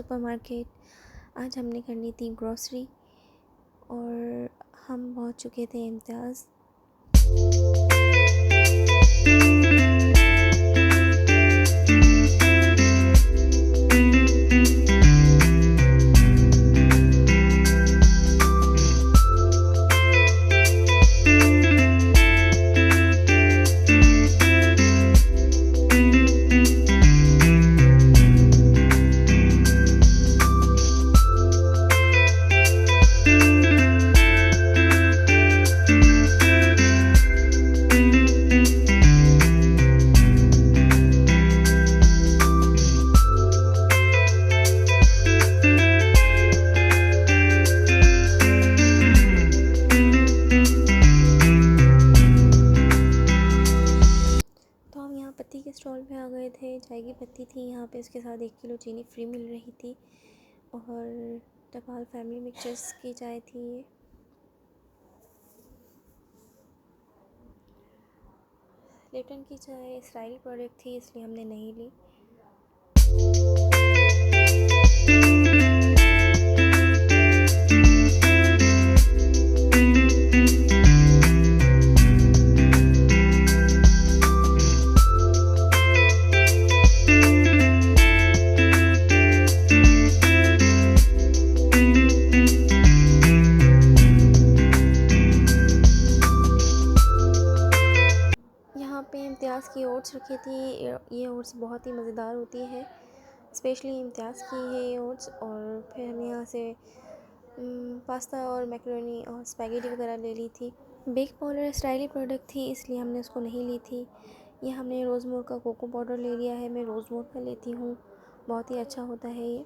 Supermarket. आज हमने करनी थी ग्रॉसरी और हम पहुंच चुके थे इम्तियाज़। पत्ती के स्टॉल पे आ गए थे। चाय की पत्ती थी यहाँ पे, इसके साथ 1 किलो चीनी फ्री मिल रही थी और टपाल फैमिली मिक्सचर्स की चाय थी ये। लिप्टन की चाय इसराइली प्रोडक्ट थी इसलिए हमने नहीं ली। पे इम्तियाज़ की ओट्स रखी थी। ये ओट्स बहुत ही मज़ेदार होती है, स्पेशली इम्तियाज़ की है ये ओट्स। और फिर हम यहाँ से पास्ता और मैकरोनी और स्पैगेटी वगैरह ले ली थी। बेक पाउडर इसराइली प्रोडक्ट थी इसलिए हमने उसको नहीं ली थी। ये हमने रोज़मोर का कोको पाउडर ले लिया है। मैं रोज़मोर का लेती हूँ, बहुत ही अच्छा होता है ये।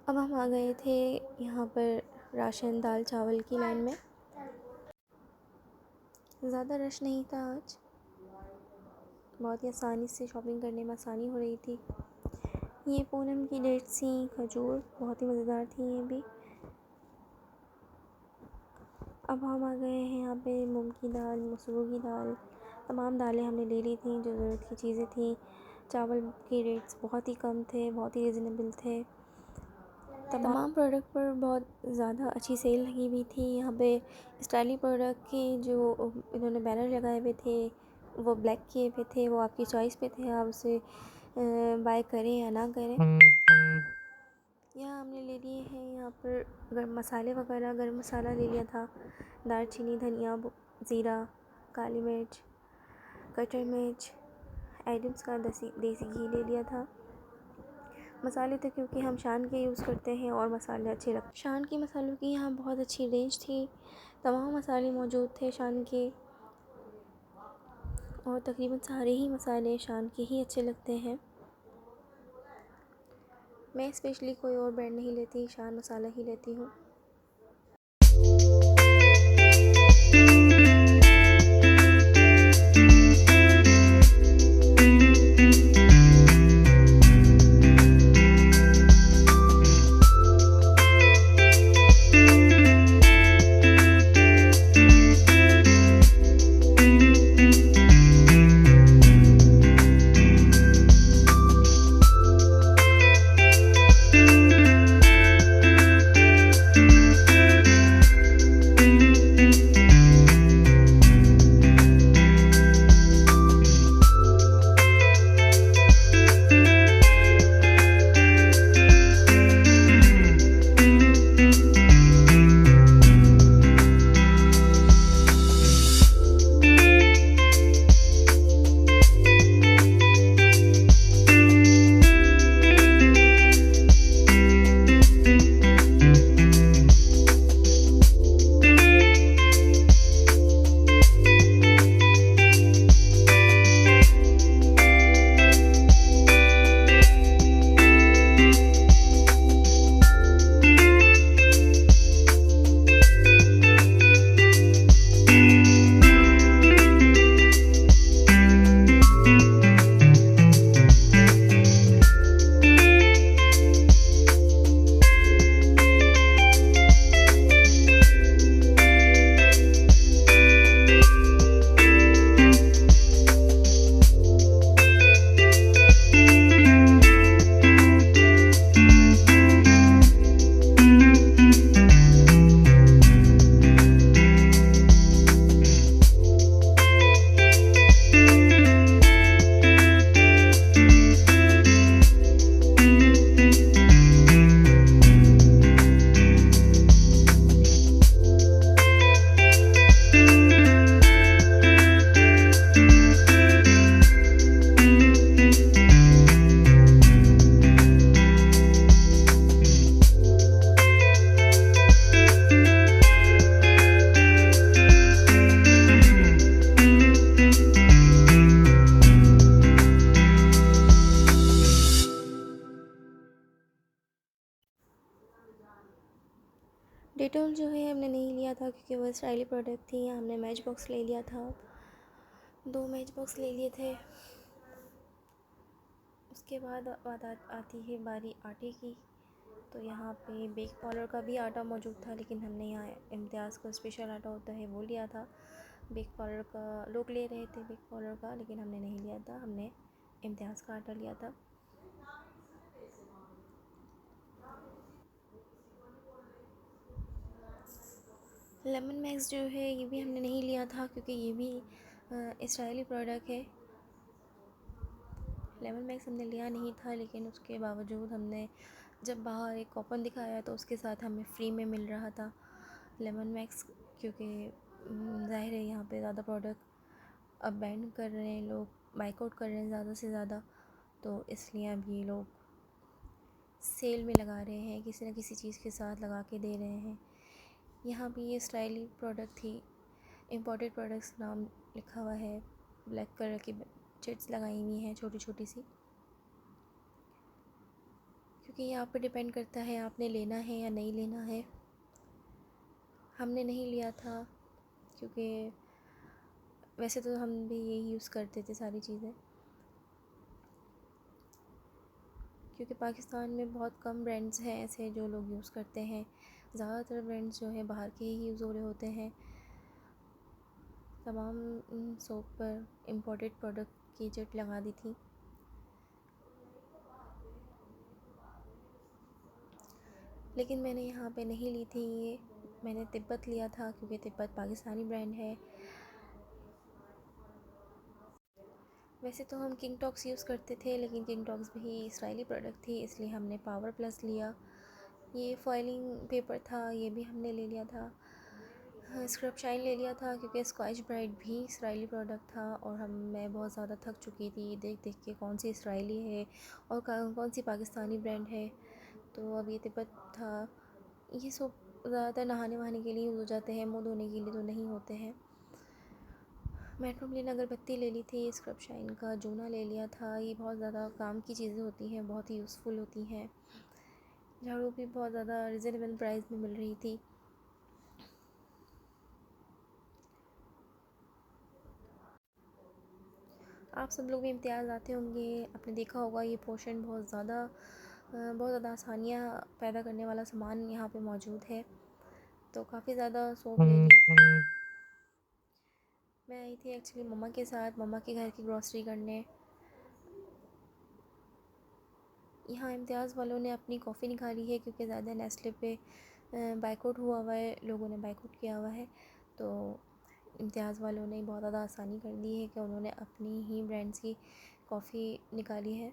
अब हम आ गए थे यहाँ पर राशन दाल चावल की लाइन में। ज़्यादा रश नहीं था आज, बहुत ही आसानी से शॉपिंग करने में आसानी हो रही थी। ये पूनम की डेट्स थी, खजूर बहुत ही मज़ेदार थी ये भी। अब हम आ गए हैं यहाँ पे मूंग की दाल, मसूर की दाल, तमाम दालें हमने ले ली थी जो ज़रूरत की चीज़ें थी। चावल के रेट्स बहुत ही कम थे, बहुत ही रिजनेबल थे। तमाम प्रोडक्ट पर बहुत ज़्यादा अच्छी सेल लगी हुई थी। यहाँ पे स्टाइली प्रोडक्ट की जो इन्होंने बैनर लगाए हुए थे वो ब्लैक किए हुए थे, वो आपकी चॉइस पे थे, आप उसे बाय करें या ना करें। यहाँ हमने ले लिए हैं यहाँ पर गर्म मसाले वगैरह। गर्म मसाला ले लिया था, दालचीनी, धनिया, ज़ीरा, काली मिर्च, कटर मिर्च, एडम्स का देसी घी ले लिया था। मसाले थे क्योंकि हम शान के यूज़ करते हैं और मसाले अच्छे लगते हैं। शान के मसालों की यहाँ बहुत अच्छी रेंज थी, तमाम मसाले मौजूद थे शान के, और तकरीबन सारे ही मसाले शान के ही अच्छे लगते हैं। मैं स्पेशली कोई और ब्रांड नहीं लेती, शान मसाला ही लेती हूँ। डेटॉल जो है हमने नहीं लिया था क्योंकि वो इसराइली प्रोडक्ट थी। हमने मैच बॉक्स ले लिया था, 2 मैच बॉक्स ले लिए थे। उसके बाद आती है बारी आटे की। तो यहाँ पे बेक पाउडर का भी आटा मौजूद था, लेकिन हमने यहाँ इम्तियाज़ का स्पेशल आटा होता है वो लिया था। बेक पाउडर का लोग ले रहे थे बेक पाउडर का, लेकिन हमने नहीं लिया था, हमने इम्तियाज़ का आटा लिया था। लेमन मैक्स जो है ये भी हमने नहीं लिया था क्योंकि ये भी इसराइली प्रोडक्ट है। लेमन मैक्स हमने लिया नहीं था, लेकिन उसके बावजूद हमने जब बाहर एक कूपन दिखाया तो उसके साथ हमें फ्री में मिल रहा था लेमन मैक्स, क्योंकि ज़ाहिर है यहाँ पे ज़्यादा प्रोडक्ट अब बैन कर रहे हैं, लोग बाइकआउट कर रहे हैं ज़्यादा से ज़्यादा, तो इसलिए अब ये लोग सेल में लगा रहे हैं, किसी न किसी चीज़ के साथ लगा के दे रहे हैं। यहाँ भी ये स्टाइली प्रोडक्ट थी, इम्पोर्टेड प्रोडक्ट्स नाम लिखा हुआ है, ब्लैक कलर की चिट्स लगाई हुई हैं छोटी छोटी सी, क्योंकि ये आप पे डिपेंड करता है आपने लेना है या नहीं लेना है। हमने नहीं लिया था क्योंकि वैसे तो हम भी यही यूज़ करते थे सारी चीज़ें, क्योंकि पाकिस्तान में बहुत कम ब्रांड्स हैं ऐसे जो लोग यूज़ करते हैं। ज़्यादातर ब्रांड्स जो हैं बाहर के ही यूज़ हो रहे होते हैं। तमाम सोप पर इम्पोर्टेड प्रोडक्ट की चिट लगा दी थी। लेकिन मैंने यहाँ पे नहीं ली थी ये, मैंने तिब्बत लिया था क्योंकि तिब्बत पाकिस्तानी ब्रांड है। वैसे तो हम किंग टॉक्स यूज़ करते थे, लेकिन किंग टॉक्स भी इसराइली प्रोडक्ट थी, इसलिए हमने पावर प्लस लिया। ये फॉइलिंग पेपर था, ये भी हमने ले लिया था। स्क्रब शाइन ले लिया था क्योंकि स्कॉच ब्राइट भी इसराइली प्रोडक्ट था और मैं बहुत ज़्यादा थक चुकी थी देख देख के कौन सी इसराइली है और कौन सी पाकिस्तानी ब्रांड है। तो अब ये तिब्बत था। ये सब ज़्यादातर नहाने वहाने के लिए यूज़ हो जाते हैं, मुँह धोने के लिए तो नहीं होते हैं। मेट्रोमिलिन अगरबत्ती ले ली थी, स्क्रब शाइन का जूना ले लिया था। ये बहुत ज़्यादा काम की चीज़ें होती हैं, बहुत ही यूज़फुल होती हैं। झाड़ू भी बहुत ज़्यादा रिजनेबल प्राइस में मिल रही थी। आप सब लोग भी इम्तियाज़ आते होंगे, आपने देखा होगा ये पोर्शन बहुत ज़्यादा आसानियाँ पैदा करने वाला सामान यहाँ पे मौजूद है। तो काफ़ी ज़्यादा सोप ले लिए थे। मैं आई थी एक्चुअली मम्मा के साथ, मम्मा के घर की ग्रॉसरी करने। यहाँ इम्तियाज़ वालों ने अपनी कॉफ़ी निकाली है क्योंकि ज़्यादा नेस्ले पे बाइकआउट हुआ हुआ है, लोगों ने बाइकआउट किया हुआ है। तो इम्तियाज़ वालों ने बहुत ज़्यादा आसानी कर दी है कि उन्होंने अपनी ही ब्रांड्स की कॉफ़ी निकाली है।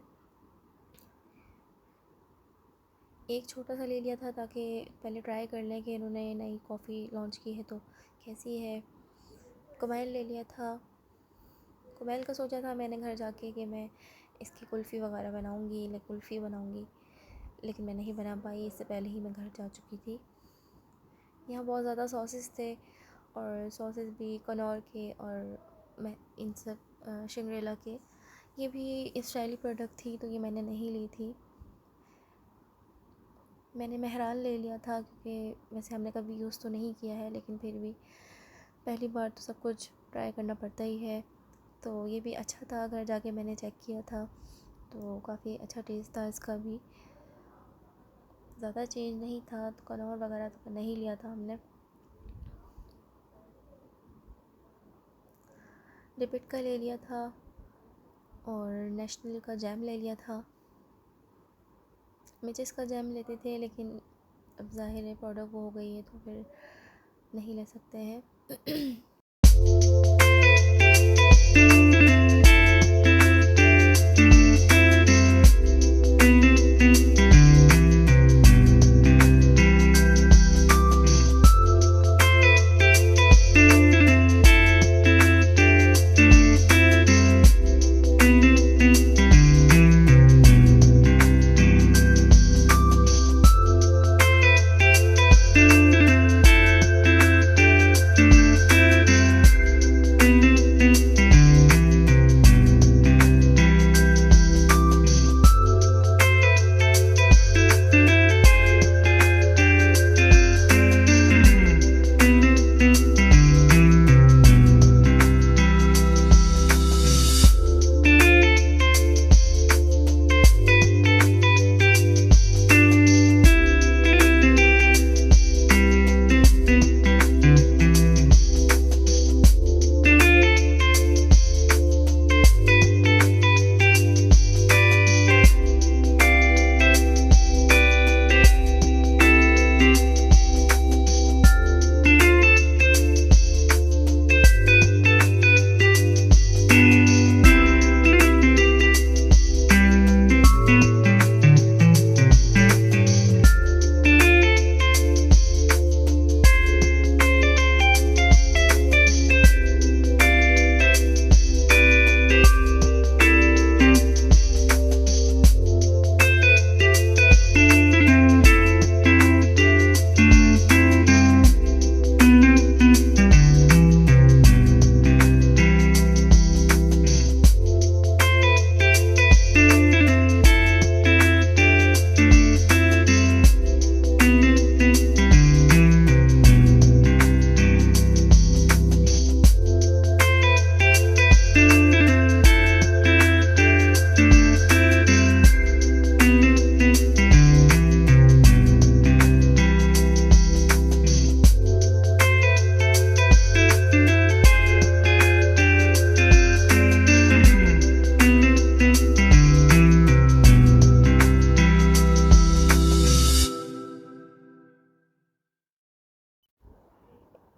एक छोटा सा ले लिया था ताकि पहले ट्राई कर लें कि इन्होंने नई कॉफ़ी लॉन्च की है तो कैसी है। कुमैल ले लिया था। कुमैल का सोचा था मैंने घर जाके कि मैं इसकी कुल्फ़ी वगैरह बनाऊंगी, कुल्फ़ी बनाऊंगी, लेकिन मैं नहीं बना पाई, इससे पहले ही मैं घर जा चुकी थी। यहाँ बहुत ज़्यादा सॉसेस थे और सॉसेस भी कनौर के और मैं इन सब शिंगरेला के। ये भी इसराइली प्रोडक्ट थी तो ये मैंने नहीं ली थी। मैंने मेहरान ले लिया था क्योंकि वैसे हमने कभी यूज़ तो नहीं किया है, लेकिन फिर भी पहली बार तो सब कुछ ट्राई करना पड़ता ही है। तो ये भी अच्छा था, घर जाके मैंने चेक किया था तो काफ़ी अच्छा टेस्ट था इसका भी, ज़्यादा चेंज नहीं था। तो कनौर वगैरह तो नहीं लिया था हमने। डिपिट का ले लिया था और नेशनल का जैम ले लिया था। मिचेस का जैम लेते थे, लेकिन अब ज़ाहिर है प्रोडक्ट वो हो गई है तो फिर नहीं ले सकते हैं।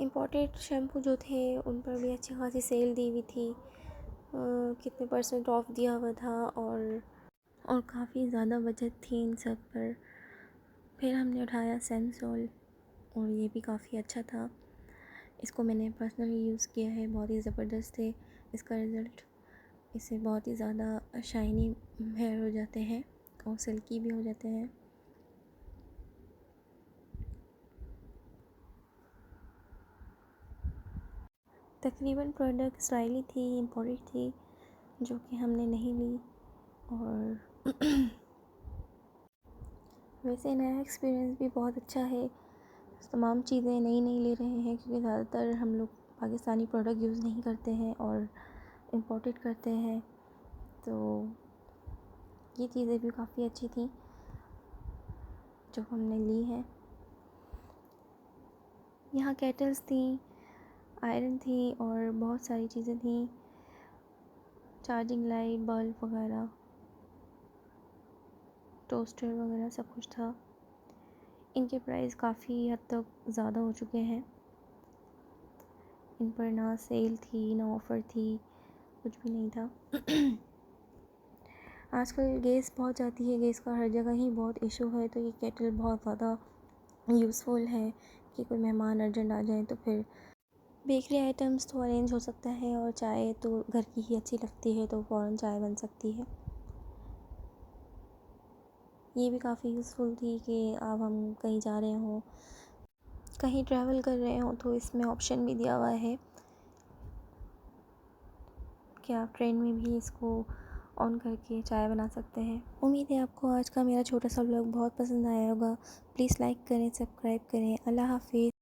इम्पोर्टेड शैम्पू जो थे उन पर भी अच्छी खासी सेल दी हुई थी, कितने % ऑफ दिया हुआ था और काफ़ी ज़्यादा बचत थी इन सब पर। फिर हमने उठाया सेंसोल और ये भी काफ़ी अच्छा था। इसको मैंने पर्सनली यूज़ किया है, बहुत ही ज़बरदस्त है इसका रिज़ल्ट। इससे बहुत ही ज़्यादा शाइनी हेयर हो जाते हैं और सिल्की भी हो जाते हैं। तकरीबन प्रोडक्ट स्टाइली थी, इम्पोर्टेड थी, जो कि हमने नहीं ली। और वैसे नया एक्सपीरियंस भी बहुत अच्छा है। तमाम चीज़ें नई नई ले रहे हैं क्योंकि ज़्यादातर हम लोग पाकिस्तानी प्रोडक्ट यूज़ नहीं करते हैं और इम्पोर्टेड करते हैं, तो ये चीज़ें भी काफ़ी अच्छी थी जो हमने ली हैं। यहाँ केटल्स थी, आयरन थी और बहुत सारी चीज़ें थी, चार्जिंग लाइट, बल्ब वगैरह, टोस्टर वगैरह सब कुछ था। इनके प्राइस काफ़ी हद तक ज़्यादा हो चुके हैं। इन पर ना सेल थी ना ऑफ़र थी, कुछ भी नहीं था। आजकल गैस बहुत जाती है, गैस का हर जगह ही बहुत इशू है, तो ये केटल बहुत ज़्यादा यूज़फुल है कि कोई मेहमान अर्जेंट आ जाए तो फिर बेकरी आइटम्स तो अरेंज हो सकता है और चाय तो घर की ही अच्छी लगती है तो फ़ौरन चाय बन सकती है। ये भी काफ़ी यूज़फुल थी कि अब हम कहीं जा रहे हों, कहीं ट्रैवल कर रहे हों तो इसमें ऑप्शन भी दिया हुआ है कि आप ट्रेन में भी इसको ऑन करके चाय बना सकते हैं। उम्मीद है आपको आज का मेरा छोटा सा व्लॉग बहुत पसंद आया होगा। प्लीज़ लाइक करें, सब्सक्राइब करें। अल्लाह हाफ़िज़।